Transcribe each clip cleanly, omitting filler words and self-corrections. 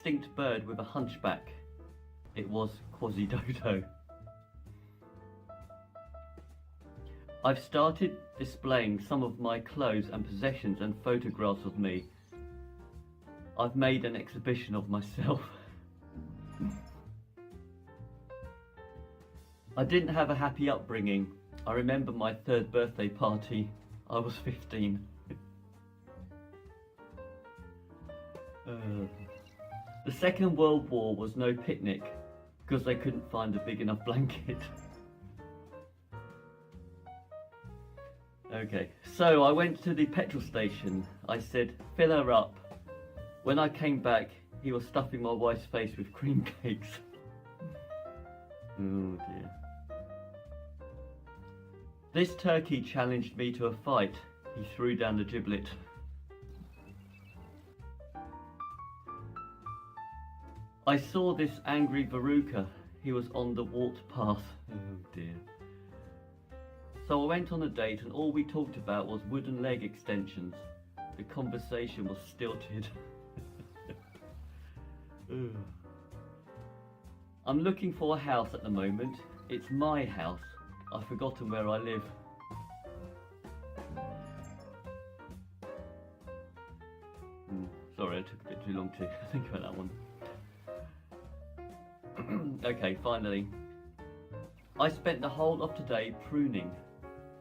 extinct bird with a hunchback. It was Quasimodo. I've started displaying some of my clothes and possessions and photographs of me. I've made an exhibition of myself. I didn't have a happy upbringing. I remember my third birthday party. I was 15. The Second World War was no picnic because they couldn't find a big enough blanket. Okay, so I went to the petrol station. I said, fill her up. When I came back, he was stuffing my wife's face with cream cakes. Oh dear. This turkey challenged me to a fight. He threw down the giblet. I saw this angry Veruca. He was on the walked path. Oh dear. So I went on a date and all we talked about was wooden leg extensions. The conversation was stilted. I'm looking for a house at the moment. It's my house. I've forgotten where I live. Sorry, I took a bit too long to think about that one. Okay, finally. I spent the whole of today pruning.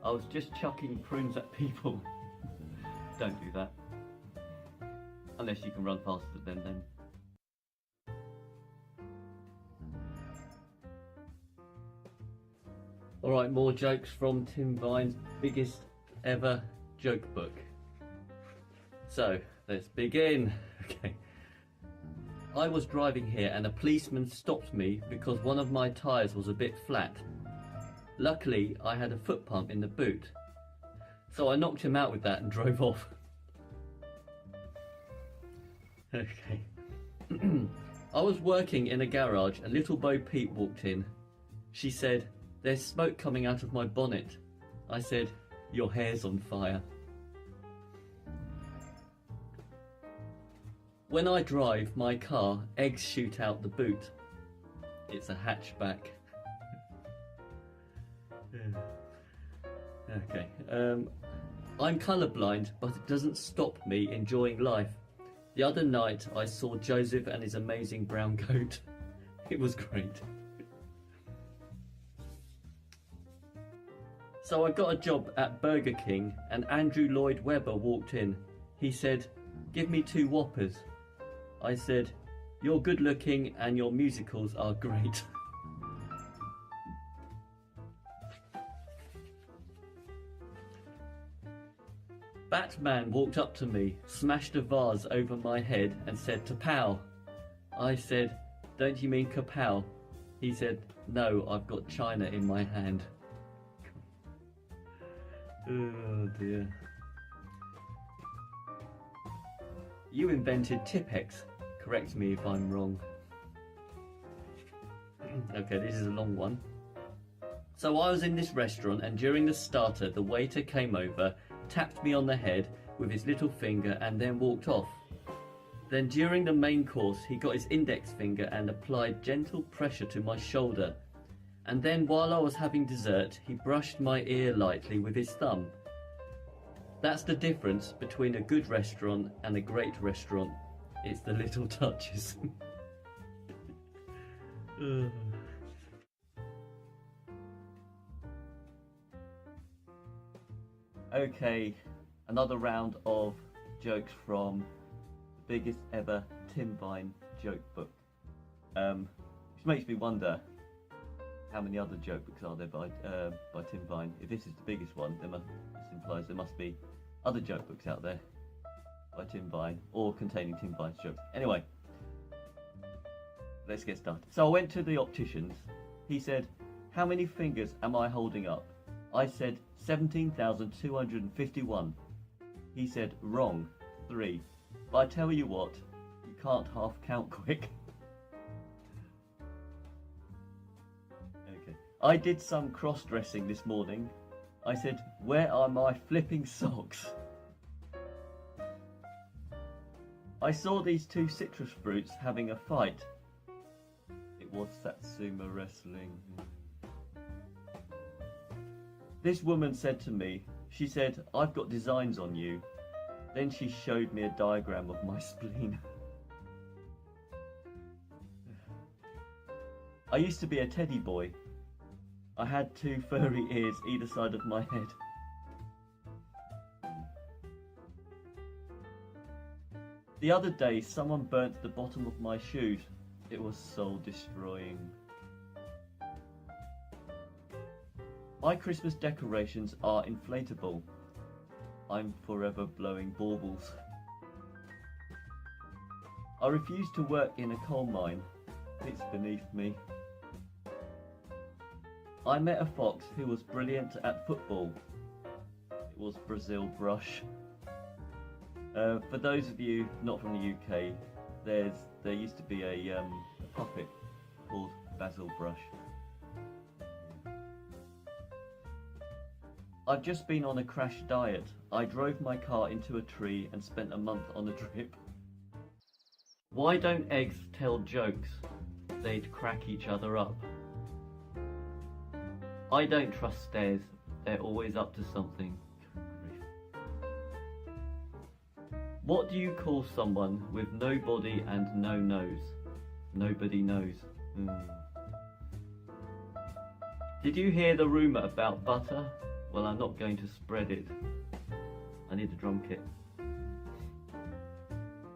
I was just chucking prunes at people. Don't do that. Unless you can run faster than them. Alright, more jokes from Tim Vine's biggest ever joke book. So, let's begin. Okay. I was driving here and a policeman stopped me because one of my tyres was a bit flat. Luckily, I had a foot pump in the boot. So I knocked him out with that and drove off. Okay. I was working in a garage and little Bo Peep walked in. She said, "There's smoke coming out of my bonnet." I said, "Your hair's on fire." When I drive my car, eggs shoot out the boot. It's a hatchback. Okay. I'm colourblind, but it doesn't stop me enjoying life. The other night I saw Joseph and his amazing brown coat. It was great. So I got a job at Burger King and Andrew Lloyd Webber walked in. He said, "Give me 2 Whoppers." I said, "You're good looking and your musicals are great." Batman walked up to me, smashed a vase over my head and said, "Tapow." I said, "Don't you mean kapow?" He said, "No, I've got china in my hand." Oh dear. You invented Tipp-Ex. Correct me if I'm wrong. Okay, this is a long one. So I was in this restaurant and during the starter the waiter came over, tapped me on the head with his little finger and then walked off. Then during the main course he got his index finger and applied gentle pressure to my shoulder. And then while I was having dessert he brushed my ear lightly with his thumb. That's the difference between a good restaurant and a great restaurant. It's the little touches. Okay, another round of jokes from the biggest ever Tim Vine joke book. Which makes me wonder how many other joke books are there by Tim Vine. If this is the biggest one, this implies there must be other joke books out there by Tim Vine or containing Tim Vine's jokes. Anyway, let's get started. So I went to the optician's. He said, "How many fingers am I holding up?" I said, 17,251. He said, "Wrong, 3. But I tell you what, you can't half count quick." Okay. I did some cross-dressing this morning. I said, "Where are my flipping socks?" I saw these two citrus fruits having a fight. It was Satsuma Wrestling. This woman said to me, she said, "I've got designs on you." Then she showed me a diagram of my spleen. I used to be a teddy boy. I had two furry ears either side of my head. The other day, someone burnt the bottom of my shoes. It was soul destroying. My Christmas decorations are inflatable. I'm forever blowing baubles. I refuse to work in a coal mine. It's beneath me. I met a fox who was brilliant at football. It was Brazil Brush. For those of you not from the UK, there used to be a puppet called Basil Brush. I've just been on a crash diet. I drove my car into a tree and spent a month on a drip. Why don't eggs tell jokes? They'd crack each other up. I don't trust stairs. They're always up to something. What do you call someone with no body and no nose? Nobody knows. Did you hear the rumour about butter? Well, I'm not going to spread it. I need a drum kit.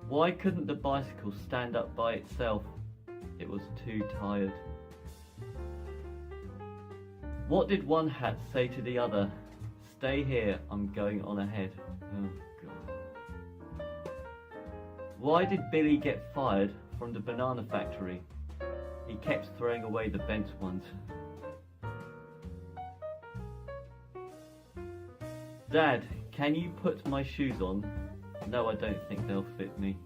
Why couldn't the bicycle stand up by itself? It was too tired. What did one hat say to the other? Stay here, I'm going on ahead. Oh God. Why did Billy get fired from the banana factory? He kept throwing away the bent ones. Dad, can you put my shoes on? No, I don't think they'll fit me.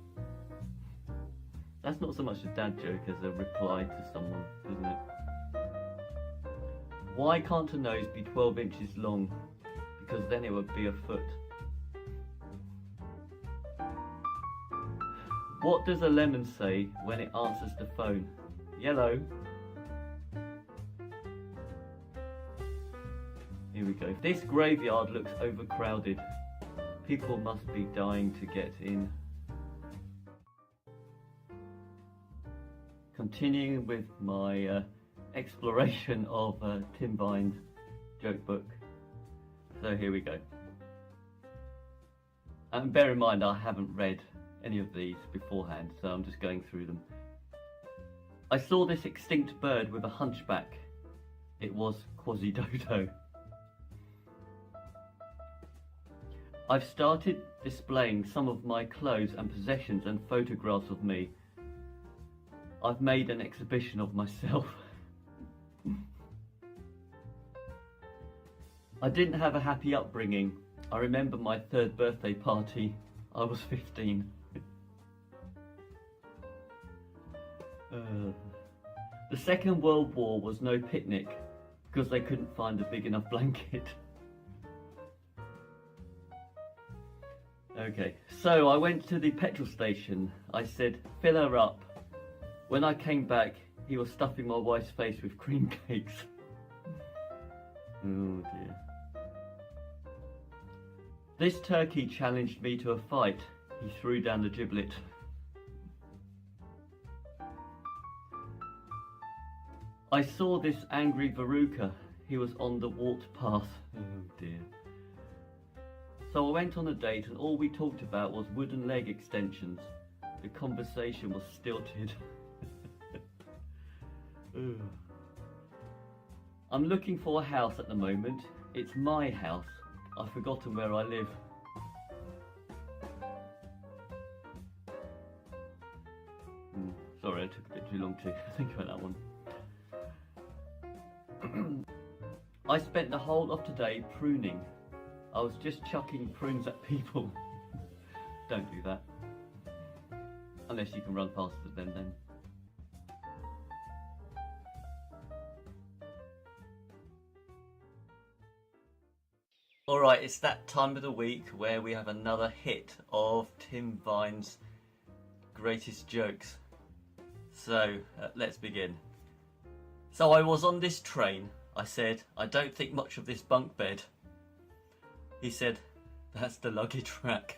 That's not so much a dad joke as a reply to someone, isn't it? Why can't a nose be 12 inches long? Because then it would be a foot. What does a lemon say when it answers the phone? Yellow. Here we go. This graveyard looks overcrowded. People must be dying to get in. Continuing with my exploration of Tim Vine's joke book. So here we go. And bear in mind I haven't read any of these beforehand, so I'm just going through them. I saw this extinct bird with a hunchback. It was Quasimodo. I've started displaying some of my clothes and possessions and photographs of me. I've made an exhibition of myself. I didn't have a happy upbringing. I remember my 3rd birthday party. I was 15. The Second World War was no picnic because they couldn't find a big enough blanket. Okay, so I went to the petrol station. I said, "Fill her up." When I came back, he was stuffing my wife's face with cream cakes. Oh dear. This turkey challenged me to a fight. He threw down the giblet. I saw this angry Veruca. He was on the walked path. Oh dear. So I went on a date and all we talked about was wooden leg extensions. The conversation was stilted. I'm looking for a house at the moment. It's my house. I've forgotten where I live. Sorry, I took a bit too long to think about that one. I spent the whole of today pruning. I was just chucking prunes at people. Don't do that. Unless you can run faster than them. Alright, it's that time of the week where we have another hit of Tim Vine's greatest jokes. So, let's begin. So I was on this train. I said, I don't think much of this bunk bed. He said, that's the luggage rack.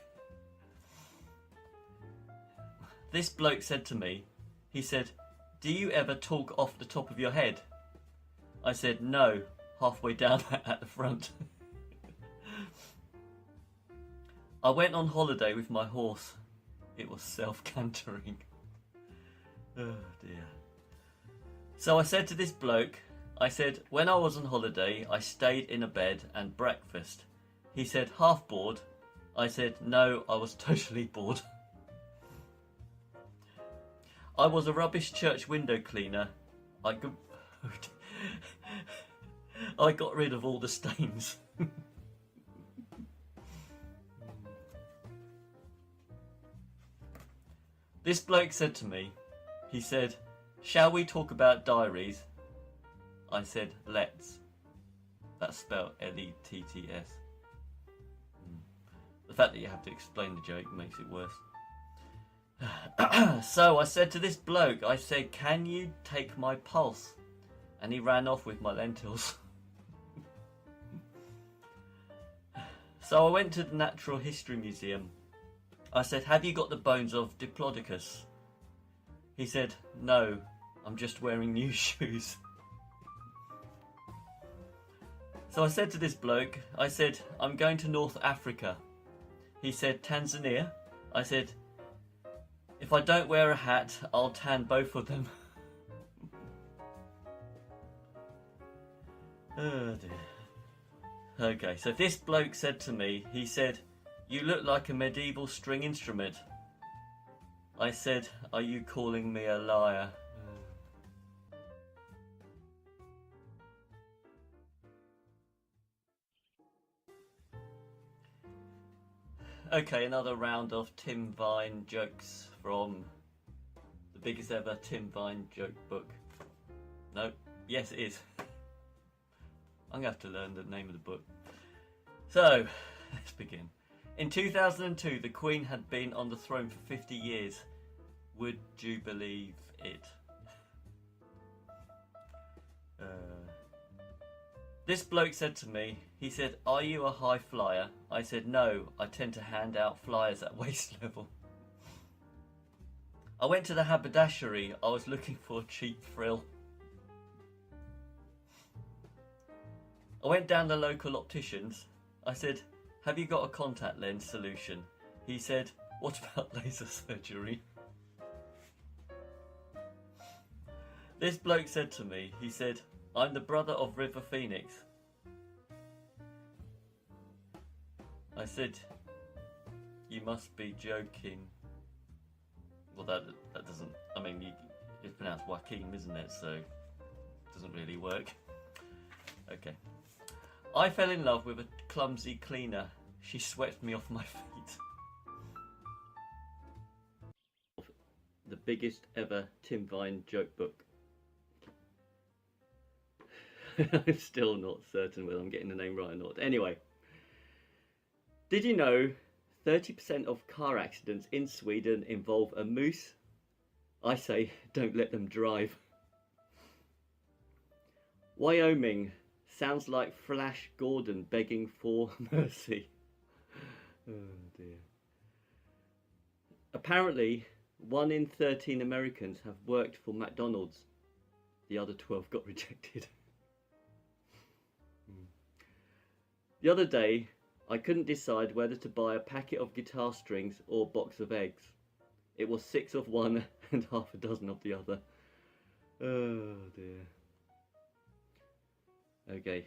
This bloke said to me, he said, do you ever talk off the top of your head? I said, no, halfway down at the front. I went on holiday with my horse. It was self-cantering. Oh dear. So I said to this bloke, I said, when I was on holiday, I stayed in a bed and breakfast. He said, half bored. I said, no, I was totally bored. I was a rubbish church window cleaner. I got rid of all the stains. This bloke said to me, he said, shall we talk about diaries? I said, let's. That's spelled L-E-T-T-S. The fact that you have to explain the joke makes it worse. So I said to this bloke, I said, can you take my pulse? And he ran off with my lentils. So I went to the Natural History Museum. I said, have you got the bones of Diplodocus? He said, no, I'm just wearing new shoes. So I said to this bloke, I said, I'm going to North Africa. He said, Tanzania? I said, if I don't wear a hat, I'll tan both of them. Oh dear. Okay, so this bloke said to me, he said, you look like a medieval string instrument. I said, are you calling me a liar? Okay, another round of Tim Vine jokes from the biggest ever Tim Vine joke book. No, yes it is. I'm going to have to learn the name of the book. So, let's begin. In 2002, the Queen had been on the throne for 50 years. Would you believe it? This bloke said to me, he said, are you a high flyer? I said, no, I tend to hand out flyers at waist level. I went to the haberdashery. I was looking for a cheap frill. I went down the local opticians. I said, have you got a contact lens solution? He said, what about laser surgery? This bloke said to me, he said, I'm the brother of River Phoenix. I said, you must be joking. Well, that doesn't, I mean, it's pronounced Joaquin, isn't it? So, it doesn't really work. Okay. I fell in love with a clumsy cleaner. She swept me off my feet. The biggest ever Tim Vine joke book. I'm still not certain whether I'm getting the name right or not. Anyway, did you know 30% of car accidents in Sweden involve a moose? I say, don't let them drive. Wyoming sounds like Flash Gordon begging for mercy. Oh dear. Apparently, 1 in 13 Americans have worked for McDonald's. The other 12 got rejected. The other day, I couldn't decide whether to buy a packet of guitar strings or a box of eggs. It was 6 of one and half a dozen of the other. Oh dear. Okay,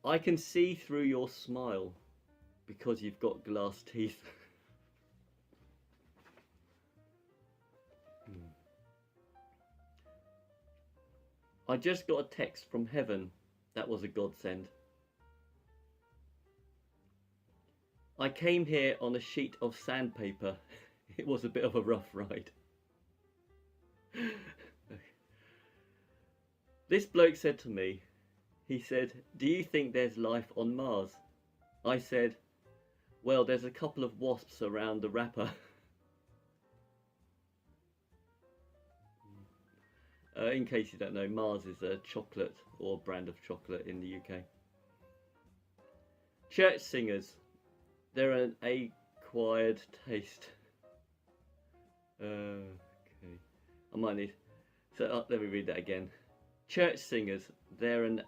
I can see through your smile because you've got glass teeth. I just got a text from heaven. That was a godsend. I came here on a sheet of sandpaper. It was a bit of a rough ride. This bloke said to me, he said, do you think there's life on Mars? I said, well, there's a couple of wasps around the wrapper. In case you don't know, Mars is a chocolate or brand of chocolate in the UK. Church singers, they're an acquired taste. Okay, I might need. So let me read that again. Church singers, they're an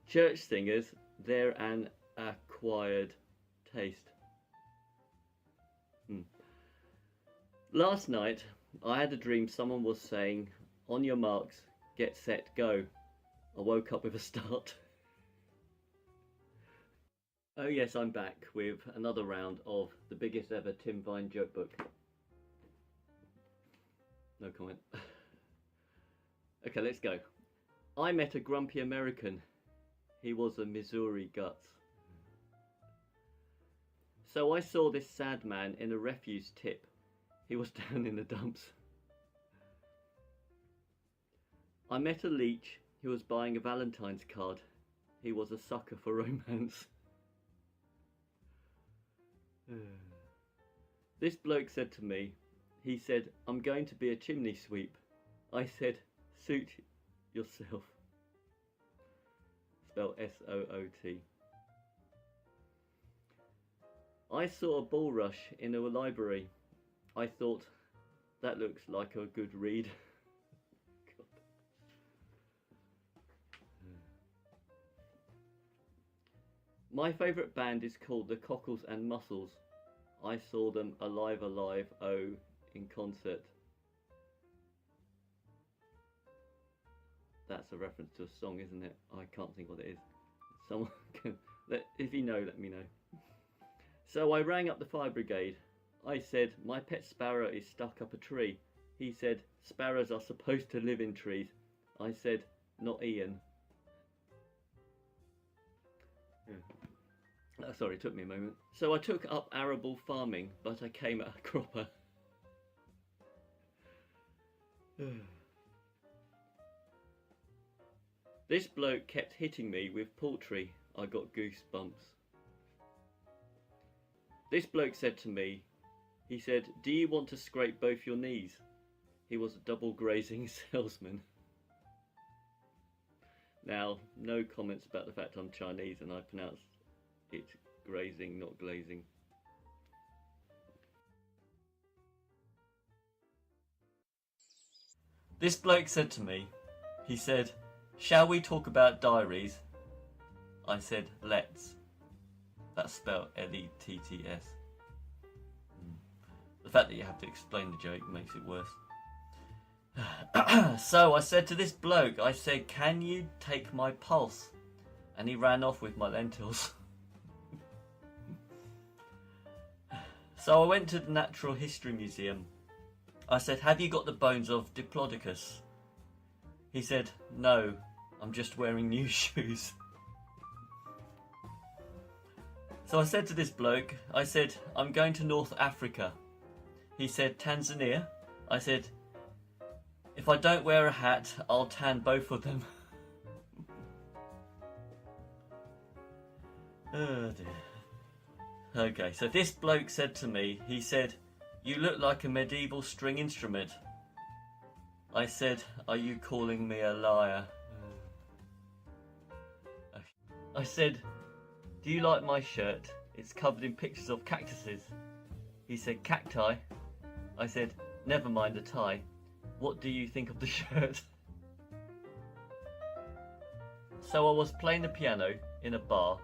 church singers, they're an acquired taste. Last night, I had a dream someone was saying, "On your marks, get set, go." I woke up with a start. Oh yes, I'm back with another round of the biggest ever Tim Vine joke book. No comment. Okay, let's go. I met a grumpy American. He was a Missouri Guts. So I saw this sad man in a refuse tip. He was down in the dumps. I met a leech who was buying a Valentine's card. He was a sucker for romance. This bloke said to me, he said, "I'm going to be a chimney sweep." I said, "Suit yourself." Spelled S-O-O-T. I saw a bull rush in a library. I thought, that looks like a good read. My favourite band is called the Cockles and Mussels. I saw them alive, oh, in concert. That's a reference to a song, isn't it? I can't think what it is. Someone can, if you know, let me know. So I rang up the fire brigade. I said, "My pet sparrow is stuck up a tree." He said, "Sparrows are supposed to live in trees." I said, "Not Ian." Sorry, it took me a moment. So I took up arable farming, but I came at a cropper. This bloke kept hitting me with poultry. I got goosebumps. This bloke said to me, he said, "Do you want to scrape both your knees?" He was a double grazing salesman. Now, no comments about the fact I'm Chinese and I pronounce it grazing, not glazing. This bloke said to me, he said, "Shall we talk about diaries?" I said, "Let's." That's spelled L-E-T-T-S. The fact that you have to explain the joke makes it worse. So I said to this bloke, I said, "Can you take my pulse?" And he ran off with my lentils. So I went to the Natural History Museum. I said, "Have you got the bones of Diplodocus?" He said, "No, I'm just wearing new shoes." So I said to this bloke, I said, "I'm going to North Africa." He said, "Tanzania?" I said, "If I don't wear a hat, I'll tan both of them." Oh dear. Okay, so this bloke said to me, he said, "You look like a medieval string instrument." I said, "Are you calling me a liar?" I said, "Do you like my shirt? It's covered in pictures of cactuses." He said, "Cacti?" I said, "Never mind the tie. What do you think of the shirt?" So I was playing the piano in a bar